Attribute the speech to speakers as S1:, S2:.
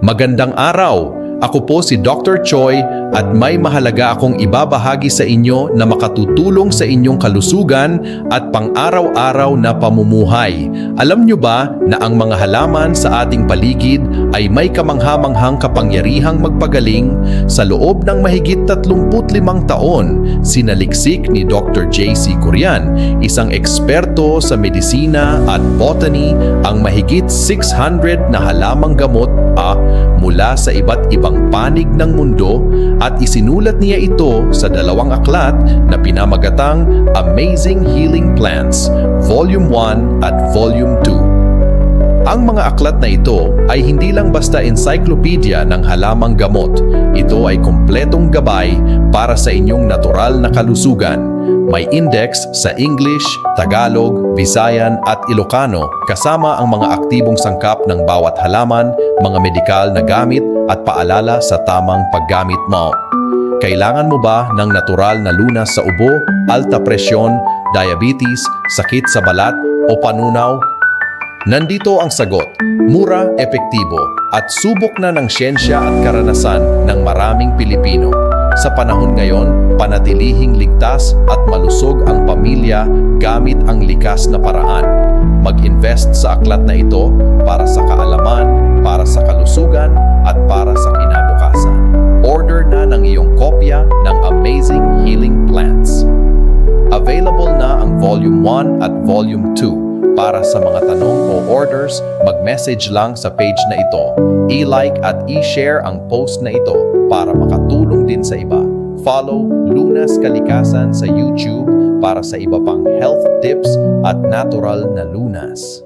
S1: Magandang araw! Ako po si Dr. Choi at may mahalaga akong ibabahagi sa inyo na makatutulong sa inyong kalusugan at pang-araw-araw na pamumuhay. Alam nyo ba na ang mga halaman sa ating paligid ay may kamangha-manghang kapangyarihang magpagaling? Sa loob ng mahigit 35 taon, sinaliksik ni Dr. J.C. Curian, isang eksperto sa medisina at botany, ang mahigit 600 na halamang gamot mula sa iba't ibang panig ng mundo at isinulat niya ito sa 2 aklat na pinamagatang Amazing Healing Plants, Volume 1 at Volume 2. Ang mga aklat na ito ay hindi lang basta encyclopedia ng halamang gamot. Ito ay kumpletong gabay para sa inyong natural na kalusugan. May index sa English, Tagalog, Visayan at Ilocano kasama ang mga aktibong sangkap ng bawat halaman, mga medikal na gamit at paalala sa tamang paggamit mo. Kailangan mo ba ng natural na lunas sa ubo, alta presyon, diabetes, sakit sa balat o panunaw? Nandito ang sagot, mura, epektibo at subok na ng siyensya at karanasan ng maraming Pilipino. Sa panahon ngayon, panatilihing ligtas at malusog ang pamilya gamit ang likas na paraan. Mag-invest sa aklat na ito para sa kaalaman, para sa kalusugan at para sa kinabukasan. Order na ng iyong kopya ng Amazing Healing Plants. Available na ang Volume 1 at Volume 2. Para sa mga tanong o orders, mag-message lang sa page na ito. I-like at i-share ang post na ito para makatulong din sa iba. Follow Lunas Kalikasan sa YouTube para sa iba pang health tips at natural na lunas.